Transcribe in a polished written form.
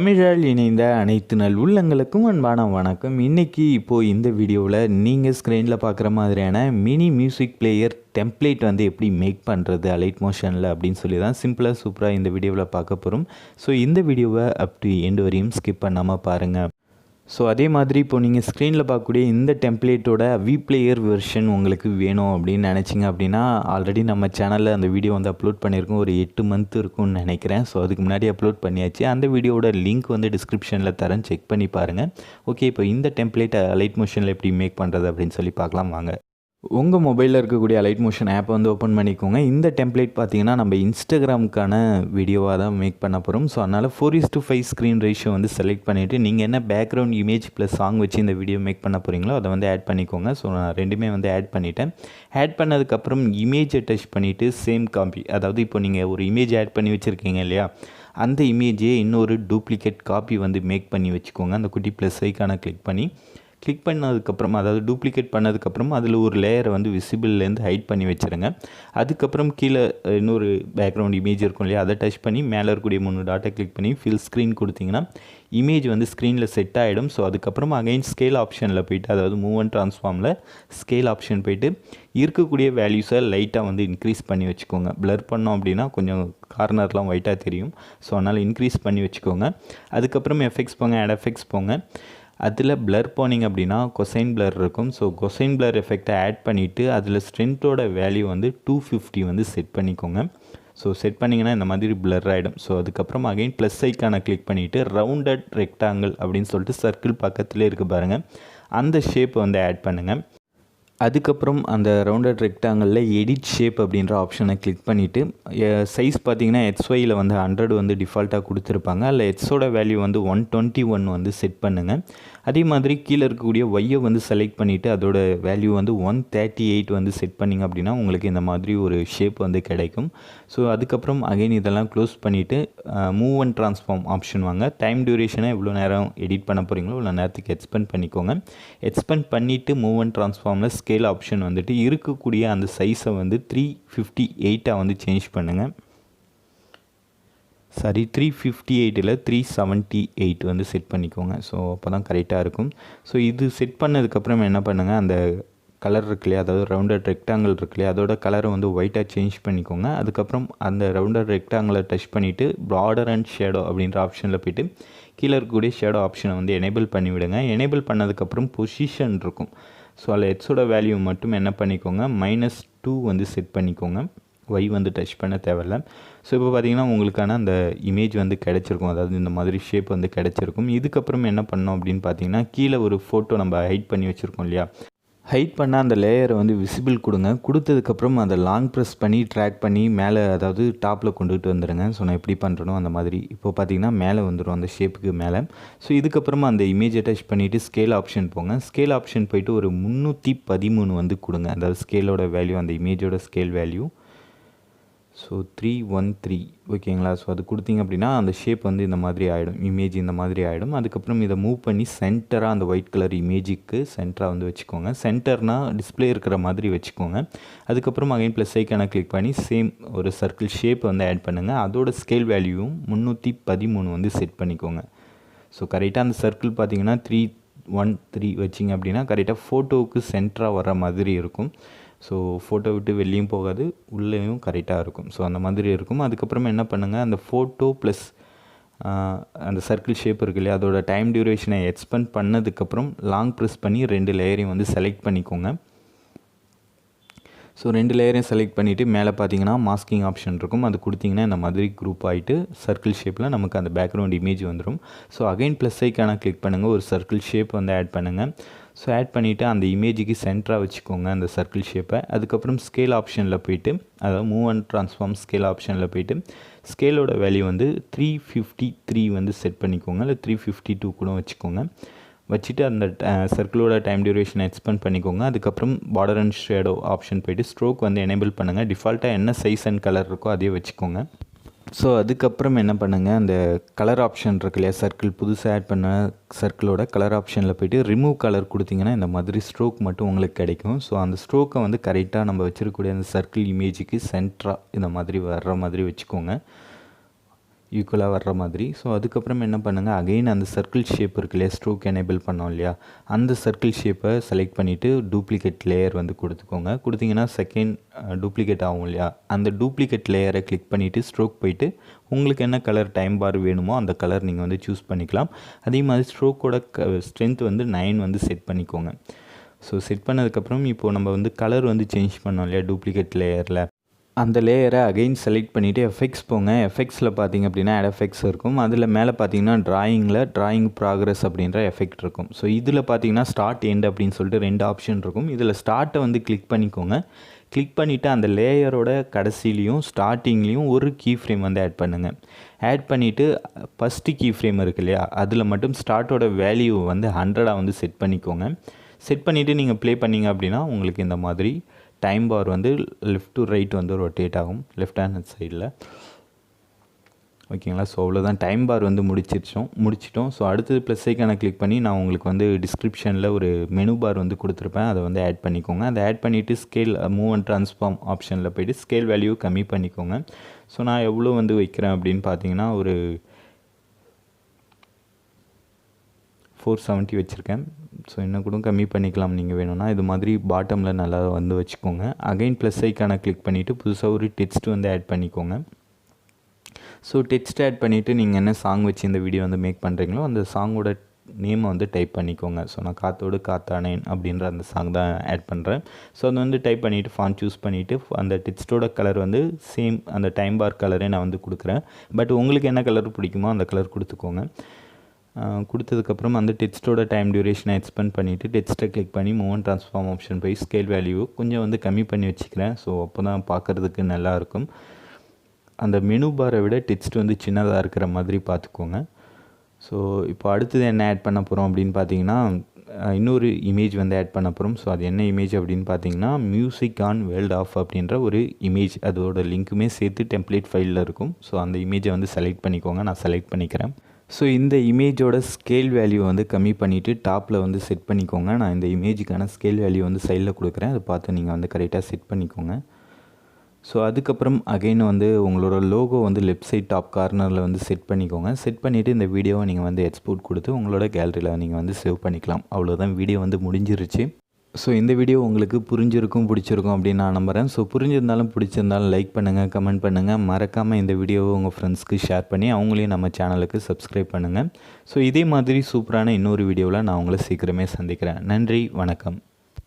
தமிழால் இணைந்த அனைத்து நல் உள்ளங்களுக்கும் அன்பான வணக்கம். இன்றைக்கி இப்போது இந்த வீடியோவில் நீங்கள் ஸ்க்ரீனில் பார்க்குற மாதிரியான மினி மியூசிக் பிளேயர் டெம்ப்ளேட் வந்து எப்படி மேக் பண்ணுறது அலைட் மோஷனில் அப்படின்னு சொல்லி தான் சிம்பிளாக சூப்பராக இந்த வீடியோவில் பார்க்க போகிறோம். ஸோ இந்த வீடியோவை அப் டு எண்டு வரையும் ஸ்கிப் பண்ணாமல் பாருங்கள். ஸோ அதே மாதிரி இப்போது நீங்கள் ஸ்க்ரீனில் பார்க்கக்கூடிய இந்த டெம்ப்ளேட்டோட வீப்ளேயர் வெர்ஷன் உங்களுக்கு வேணும் அப்படின்னு நினச்சிங்க அப்படின்னா ஆல்ரெடி நம்ம சேனலில் அந்த வீடியோ வந்து அப்லோட் பண்ணியிருக்கோம். ஒரு 8 மந்த் இருக்கும்னு நினைக்கிறேன். ஸோ அதுக்கு முன்னாடி அப்லோட் பண்ணியாச்சு. அந்த வீடியோட லிங்க் வந்து டிஸ்கிரிப்ஷனில் தரேன், செக் பண்ணி பாருங்கள். ஓகே, இப்போ இந்த டெம்ப்ளேட்டை அலைட் மோஷனில் எப்படி மேக் பண்ணுறது அப்படின்னு சொல்லி பார்க்கலாம் வாங்க. உங்கள் மொபைலில் இருக்கக்கூடிய அலைட் மோஷன் ஆப்பை வந்து ஓப்பன் பண்ணிக்கோங்க. இந்த டெம்ப்ளேட் பார்த்தீங்கன்னா நம்ம இன்ஸ்டாகிராமுக்கான வீடியோவாக தான் மேக் பண்ண போகிறோம். ஸோ அதனால் 4:5 ஸ்க்ரீன் ரேஷியோ வந்து செலக்ட் பண்ணிவிட்டு நீங்கள் என்ன பேக்ரவுண்ட் இமேஜ் ப்ளஸ் சாங் வச்சு இந்த வீடியோ மேக் பண்ண போகிறீங்களோ அதை வந்து ஆட் பண்ணிக்கோங்க. ஸோ நான் ரெண்டுமே வந்து ஆட் பண்ணிட்டேன். ஆட் பண்ணதுக்கப்புறம் இமேஜை டச் பண்ணிவிட்டு சேம் காப்பி, அதாவது இப்போ நீங்கள் ஒரு இமேஜ் ஆட் பண்ணி வச்சுருக்கீங்க இல்லையா, அந்த இமேஜே இன்னொரு டூப்ளிகேட் காப்பி வந்து மேக் பண்ணி வச்சுக்கோங்க. அந்த குட்டி ப்ளஸ் ஐக்கானை கிளிக் பண்ணதுக்கப்புறம், அதாவது டூப்ளிகேட் பண்ணதுக்கப்புறம் அதில் ஒரு லேயரை வந்து விசிபிள்லேருந்து ஹைட் பண்ணி வச்சுருங்க. அதுக்கப்புறம் கீழே இன்னொரு பேக்ரவுண்ட் இமேஜ் இருக்கும் இல்லையா, அதை டச் பண்ணி மேலே இருக்கக்கூடிய 3 டாட்டை கிளிக் பண்ணி ஃபில் ஸ்க்ரீன் கொடுத்தீங்கன்னா இமேஜ் வந்து ஸ்க்ரீனில் செட் ஆகிடும். ஸோ அதுக்கப்புறம் அகைன் ஸ்கேல் ஆப்ஷனில் போய்ட்டு, அதாவது மூவ் அண்ட் ட்ரான்ஸ்ஃபார்மில் ஸ்கேல் ஆப்ஷன் போய்ட்டு இருக்கக்கூடிய வேல்யூஸை லைட்டாக வந்து இன்க்ரீஸ் பண்ணி வச்சுக்கோங்க. ப்ளர் பண்ணோம் அப்படின்னா கொஞ்சம் கார்னர்லாம் ஒயிட்டாக தெரியும். ஸோ அதனால் இன்க்ரீஸ் பண்ணி வச்சுக்கோங்க. அதுக்கப்புறம் எஃபெக்ட்ஸ் போங்க, ஆட் எஃபெக்ட்ஸ் போங்க. அதில் பிளர் போனீங்க அப்படின்னா கொசைன் பிளர் இருக்கும். ஸோ கொசைன் பிளர் எஃபெக்டை ஆட் பண்ணிவிட்டு அதில் ஸ்ட்ரென்த்தோட வேல்யூ வந்து 250 வந்து செட் பண்ணிக்கோங்க. ஸோ செட் பண்ணிங்கன்னா இந்த மாதிரி பிளர் ஆகிடும். ஸோ அதுக்கப்புறம் அகைன் ப்ளஸ் ஐக்கானை கிளிக் பண்ணிவிட்டு ரவுண்டட் ரெக்டாங்கிள் அப்படின்னு சொல்லிட்டு சர்க்கிள் பக்கத்துலேயே இருக்குது பாருங்கள், அந்த ஷேப் வந்து ஆட் பண்ணுங்கள். அதுக்கப்புறம் அந்த ரவுண்டட் ரெக்டாங்கிளில் எடிட் ஷேப் அப்படின்ற ஆப்ஷனை கிளிக் பண்ணிவிட்டு சைஸ் பார்த்தீங்கன்னா XYயில் வந்து 100 வந்து டிஃபால்ட்டாக கொடுத்துருப்பாங்க. அதில் எக்ஸோட வேல்யூ வந்து 121 வந்து செட் பண்ணுங்கள். அதே மாதிரி கீழே இருக்கக்கூடிய ஒய்யை வந்து செலக்ட் பண்ணிவிட்டு அதோட வேல்யூ வந்து 138 வந்து செட் பண்ணிங்க அப்படின்னா உங்களுக்கு இந்த மாதிரி ஒரு ஷேப் வந்து கிடைக்கும். ஸோ அதுக்கப்புறம் அகைன் இதெல்லாம் க்ளோஸ் பண்ணிவிட்டு மூவ் அண்ட் ட்ரான்ஸ்ஃபார்ம் ஆப்ஷன் வாங்க. டைம் டியூரேஷனை எவ்வளோ நேரம் எடிட் பண்ண போகிறீங்களோ இவ்வளோ நேரத்துக்கு எக்ஸ்பெண்ட் பண்ணிக்கோங்க. எக்ஸ்பெண்ட் பண்ணிவிட்டு மூவ் அண்ட் ட்ரான்ஸ்ஃபார்மில் ஸ்கேல் ஆப்ஷன் வந்துட்டு இருக்கக்கூடிய அந்த சைஸை வந்து 358 வந்து சேஞ்ச் பண்ணுங்கள். 358 378 வந்து செட் பண்ணிக்கோங்க. ஸோ அப்போ தான் கரெக்டாக இருக்கும். ஸோ இது செட் பண்ணதுக்கப்புறம் என்ன பண்ணுங்கள், அந்த கலர் இருக்கு இல்லையா, அதாவது ரவுண்டட் ரெக்டாங்கிள் இருக்கு இல்லையா, அதோட கலரை வந்து ஒயிட்டாக சேஞ்ச் பண்ணிக்கோங்க. அதுக்கப்புறம் அந்த ரவுண்டட் ரெக்டாங்கிளை டச் பண்ணிவிட்டு பார்டர் அண்ட் ஷேடோ அப்படின்ற ஆப்ஷனில் போய்ட்டு கீழே இருக்கக்கூடிய ஷேடோ ஆப்ஷனை வந்து எனேபிள் பண்ணிவிடுங்க. எனேபிள் பண்ணதுக்கப்புறம் பொசிஷன் இருக்கும். ஸோ அதில் எக்ஸோட வேல்யூ மட்டும் என்ன பண்ணிக்கோங்க, -2 வந்து செட் பண்ணிக்கோங்க. ஒய் வந்து டச் பண்ண தேவையில்லை. ஸோ இப்போ பார்த்தீங்கன்னா உங்களுக்கான அந்த இமேஜ் வந்து கிடச்சிருக்கும், அதாவது இந்த மாதிரி ஷேப் வந்து கிடச்சிருக்கும். இதுக்கப்புறம் என்ன பண்ணோம் அப்படின்னு பார்த்தீங்கன்னா கீழே ஒரு ஃபோட்டோ நம்ம ஹைட் பண்ணி வச்சுருக்கோம் இல்லையா, ஹைட் பண்ணால் அந்த லேயரை வந்து விசிபிள் கொடுங்க. கொடுத்ததுக்கப்புறம் அதை லாங் ப்ரெஸ் பண்ணி ட்ராக் பண்ணி மேலே, அதாவது டாப்பில் கொண்டுகிட்டு வந்துடுங்க. ஸோ நான் எப்படி பண்ணுறனோ அந்த மாதிரி இப்போ பார்த்தீங்கன்னா மேலே வந்துடும் அந்த ஷேப்புக்கு மேலே. ஸோ இதுக்கப்புறமா அந்த இமேஜை டச் பண்ணிவிட்டு ஸ்கேல் ஆப்ஷன் போங்க. ஸ்கேல் ஆப்ஷன் போய்ட்டு ஒரு 313 வந்து கொடுங்க, அதாவது ஸ்கேலோட வேல்யூ, அந்த இமேஜோட ஸ்கேல் வேல்யூ. ஸோ 313 ஓகேங்களா. ஸோ அது கொடுத்தீங்க அப்படின்னா அந்த ஷேப் வந்து இந்த மாதிரி ஆகிடும், இமேஜ் இந்த மாதிரி ஆகிடும். அதுக்கப்புறம் இதை மூவ் பண்ணி சென்டராக அந்த ஒயிட் கலர் இமேஜுக்கு சென்டராக வந்து வச்சுக்கோங்க. சென்டர்னால் டிஸ்பிளே இருக்கிற மாதிரி வச்சுக்கோங்க. அதுக்கப்புறம் அகைன் ப்ளஸ் ஐக்கானை கிளிக் பண்ணி சேம் ஒரு சர்க்கிள் ஷேப் வந்து ஆட் பண்ணுங்கள். அதோட ஸ்கேல் வேல்யூவும் 313 வந்து செட் பண்ணிக்கோங்க. ஸோ கரெக்டாக அந்த சர்க்கிள் பார்த்தீங்கன்னா 313 வச்சிங்க அப்படின்னா கரெக்டாக ஃபோட்டோவுக்கு சென்டராக வர மாதிரி இருக்கும். ஸோ ஃபோட்டோ விட்டு வெளியும் போகாது, உள்ளேயும் கரெக்டாக இருக்கும். ஸோ அந்த மாதிரி இருக்கும். அதுக்கப்புறமா என்ன பண்ணுங்கள், அந்த ஃபோட்டோ ப்ளஸ் அந்த சர்க்கிள் ஷேப் இருக்கு இல்லையா, அதோட டைம் டியூரேஷனை எக்ஸ்பெண்ட் பண்ணதுக்கப்புறம் லாங் ப்ரெஸ் பண்ணி 2 லேயரையும் வந்து செலக்ட் பண்ணிக்கோங்க. ஸோ 2 லேயரையும் செலக்ட் பண்ணிவிட்டு மேலே பார்த்தீங்கன்னா மாஸ்கிங் ஆப்ஷன் இருக்கும், அது கொடுத்தீங்கன்னா இந்த மாதிரி குரூப் ஆகிட்டு சர்க்கிள் ஷேப்பில் நமக்கு அந்த பேக்ரவுண்ட் இமேஜ் வந்துடும். ஸோ அகைன் ப்ளஸ் ஐக்கான கிளிக் பண்ணுங்கள், ஒரு சர்க்கிள் ஷேப் வந்து ஆட் பண்ணுங்கள். ஸோ ஆட் பண்ணிவிட்டு அந்த இமேஜுக்கு சென்டராக வச்சுக்கோங்க அந்த சர்க்கிள் ஷேப்பை. அதுக்கப்புறம் ஸ்கேல் ஆப்ஷனில் போய்ட்டு, அதாவது மூவ் அண்ட் ட்ரான்ஸ்ஃபார்ம் ஸ்கேல் ஆப்ஷனில் போய்ட்டு ஸ்கேலோட வேல்யூ வந்து 353 வந்து செட் பண்ணிக்கோங்க, இல்லை 352 கூட வச்சுக்கோங்க. வச்சுட்டு அந்த சர்க்கிளோட டைம் டியூரேஷனை எக்ஸ்பெண்ட் பண்ணிக்கோங்க. அதுக்கப்புறம் பார்டர் அண்ட் ஷேடோ ஆப்ஷன் போய்ட்டு ஸ்ட்ரோக் வந்து எனேபிள் பண்ணுங்கள். டிஃபால்ட்டாக என்ன சைஸ் அண்ட் கலர் இருக்கோ அதே வச்சுக்கோங்க. ஸோ அதுக்கப்புறம் என்ன பண்ணுங்கள், அந்த கலர் ஆப்ஷன் இருக்கு இல்லையா, சர்க்கிள் புதுசாக ஆட் பண்ண சர்க்கிளோட கலர் ஆப்ஷனில் போய்ட்டு ரிமூவ் கலர் கொடுத்தீங்கன்னா இந்த மாதிரி ஸ்ட்ரோக் மட்டும் உங்களுக்கு கிடைக்கும். ஸோ அந்த ஸ்ட்ரோக்கை வந்து கரெக்டாக நம்ம வச்சுருக்கக்கூடிய அந்த சர்க்கிள் இமேஜுக்கு சென்டராக இந்த மாதிரி வர்ற மாதிரி வச்சுக்கோங்க. ஈக்குவலாக வர்ற மாதிரி. ஸோ அதுக்கப்புறம் என்ன பண்ணுங்கள், அகெயின் அந்த சர்க்கிள் ஷேப் இருக்கு இல்லையா, ஸ்ட்ரோக் எனேபிள் பண்ணோம் இல்லையா, அந்த சர்க்கிள் ஷேப்பை செலக்ட் பண்ணிவிட்டு டூப்ளிகேட் லேயர் வந்து கொடுத்துக்கோங்க. கொடுத்தீங்கன்னா செகண்ட் டூப்ளிகேட் ஆகும் இல்லையா, அந்த டூப்ளிகேட் லேயரை கிளிக் பண்ணிவிட்டு ஸ்ட்ரோக் போயிட்டு உங்களுக்கு என்ன கலர் டைம் பார் வேணுமோ அந்த கலர் நீங்கள் வந்து சூஸ் பண்ணிக்கலாம். அதே மாதிரி ஸ்ட்ரோக்கோட ஸ்ட்ரென்த் வந்து 9 வந்து செட் பண்ணிக்கோங்க. ஸோ செட் பண்ணதுக்கப்புறம் இப்போது நம்ம வந்து கலர் வந்து சேஞ்ச் பண்ணோம் இல்லையா டூப்ளிகேட் லேயரில், அந்த லேயரை அகெயின் செலக்ட் பண்ணிவிட்டு எஃபெக்ட்ஸ் போங்க. எஃபெக்ட்ஸில் பார்த்திங்க அப்படின்னா ஆட் எஃபெக்ட்ஸ் இருக்கும். அதில் மேலே பார்த்தீங்கன்னா ட்ராயிங் ப்ராக்ரஸ் அப்படின்ற எஃபெக்ட் இருக்கும். ஸோ இதில் பார்த்தீங்கன்னா ஸ்டார்ட் எண்ட் அப்படின்னு சொல்லிட்டு 2 ஆப்ஷன் இருக்கும். இதில் ஸ்டார்ட்டை வந்து கிளிக் பண்ணிக்கோங்க. கிளிக் பண்ணிவிட்டு அந்த லேயரோட கடைசிலையும் ஸ்டார்டிங்லேயும் ஒரு கீ ஃப்ரேம் வந்து ஆட் பண்ணுங்கள். ஆட் பண்ணிவிட்டு ஃபஸ்ட்டு கீ ஃப்ரேம் இருக்கு இல்லையா, அதில் மட்டும் ஸ்டார்ட்டோட வேல்யூ வந்து 100 வந்து செட் பண்ணிக்கோங்க. செட் பண்ணிவிட்டு நீங்கள் ப்ளே பண்ணிங்க அப்படின்னா உங்களுக்கு இந்த மாதிரி டைம் பார் வந்து லெஃப்ட் டு ரைட் வந்து ரொட்டேட் ஆகும் லெஃப்ட் ஹேண்ட் சைடில். ஓகேங்களா. ஸோ அவ்வளோதான், டைம் பார் வந்து முடிச்சிட்டோம். ஸோ அடுத்தது ப்ளஸ் ஐக்கானை கிளிக் பண்ணி நான் உங்களுக்கு வந்து டிஸ்கிரிப்ஷனில் ஒரு மெனு பார் வந்து கொடுத்துருப்பேன், அதை வந்து ஆட் பண்ணிக்கோங்க. அதை ஆட் பண்ணிவிட்டு ஸ்கேல் மூவ் அண்ட் ட்ரான்ஸ்ஃபார்ம் ஆப்ஷனில் போய்ட்டு ஸ்கேல் வேல்யூ கம்மி பண்ணிக்கோங்க. ஸோ நான் எவ்வளோ வந்து வைக்கிறேன் அப்படின்னு பார்த்தீங்கன்னா ஒரு 470 வச்சுருக்கேன். ஸோ இன்னும் கூட கம்மி பண்ணிக்கலாம் நீங்கள் வேணும்னா. இது மாதிரி பாட்டமில் நல்லா வந்து வச்சுக்கோங்க. அகைன் ப்ளஸ் ஐக்கானை கிளிக் பண்ணிவிட்டு புதுசாக ஒரு டெக்ஸ்ட் வந்து ஆட் பண்ணிக்கோங்க. ஸோ டெக்ஸ்ட் ஆட் பண்ணிவிட்டு நீங்கள் என்ன சாங் வச்சு இந்த வீடியோ வந்து மேக் பண்ணுறீங்களோ அந்த சாங்கோட நேமை வந்து டைப் பண்ணிக்கோங்க. ஸோ நான் காத்தோடு காத்தானேன் அப்படின்ற அந்த சாங் தான் ஆட் பண்ணுறேன். ஸோ அதை வந்து டைப் பண்ணிவிட்டு ஃபாண்ட் சூஸ் பண்ணிவிட்டு அந்த டெக்ஸ்ட்டோட கலர் வந்து சேம் அந்த டைம் பார் கலரே நான் வந்து கொடுக்குறேன். பட் உங்களுக்கு என்ன கலர் பிடிக்குமோ அந்த கலர் கொடுத்துக்கோங்க. கொடுத்ததுக்கப்புறம் அந்த டெக்ஸ்ட்டோட டைம் டியூரேஷனை எக்ஸ்பெண்ட் பண்ணிவிட்டு டெக்ஸ்ட்டை கிளிக் பண்ணி மூவ் அண்ட் ட்ரான்ஸ்ஃபார்ம் ஆப்ஷன் போய் ஸ்கேல் வேல்யூ கொஞ்சம் வந்து கம்மி பண்ணி வச்சுக்கிறேன். ஸோ அப்போ தான் பார்க்குறதுக்கு நல்லாயிருக்கும். அந்த மெனு பாரை விட டெக்ஸ்ட் வந்து சின்னதாக இருக்கிற மாதிரி பார்த்துக்கோங்க. ஸோ இப்போ அடுத்தது என்ன ஆட் பண்ண போகிறோம் அப்படின்னு பார்த்தீங்கன்னா இன்னொரு இமேஜ் வந்து ஆட் பண்ண போகிறோம். ஸோ அது என்ன இமேஜ் அப்படின்னு பார்த்தீங்கன்னா மியூசிக் ஆன் வேர்ல்ட் ஆஃப் அப்படின்ற ஒரு இமேஜ், அதோட லிங்க்குமே சேர்த்து டெம்ப்ளேட் ஃபைலில் இருக்கும். ஸோ அந்த இமேஜை வந்து செலக்ட் பண்ணிக்கோங்க. நான் செலக்ட் பண்ணிக்கிறேன். ஸோ இந்த இமேஜோட ஸ்கேல் வேல்யூ வந்து கம்மி பண்ணிவிட்டு டாப்பில் வந்து செட் பண்ணிக்கோங்க. நான் இந்த இமேஜுக்கான ஸ்கேல் வேல்யூ வந்து சைடில் கொடுக்குறேன், அதை பார்த்து நீங்கள் வந்து கரெக்டாக செட் பண்ணிக்கோங்க. ஸோ அதுக்கப்புறம் அகைன் வந்து உங்களோட லோகோ வந்து லெஃப்ட் சைட் டாப் கார்னரில் வந்து செட் பண்ணிக்கோங்க. செட் பண்ணிவிட்டு இந்த வீடியோவை நீங்கள் வந்து எக்ஸ்போர்ட் கொடுத்து உங்களோட கேலரியில் நீங்கள் வந்து சேவ் பண்ணிக்கலாம். அவ்வளோதான், வீடியோ வந்து முடிஞ்சிருச்சு. ஸோ இந்த வீடியோ உங்களுக்கு பிடிச்சிருக்கும் அப்படின்னு நான் நம்புகிறேன். ஸோ புரிஞ்சிருந்தாலும் பிடிச்சிருந்தாலும் லைக் பண்ணுங்கள், கமெண்ட் பண்ணுங்கள். மறக்காமல் இந்த வீடியோவை உங்கள் ஃப்ரெண்ட்ஸ்க்கு ஷேர் பண்ணி அவங்களையும் நம்ம சேனலுக்கு சப்ஸ்கிரைப் பண்ணுங்கள். ஸோ இதே மாதிரி சூப்பரான இன்னொரு வீடியோவில் நான் உங்களை சீக்கிரமே சந்திக்கிறேன். நன்றி, வணக்கம்.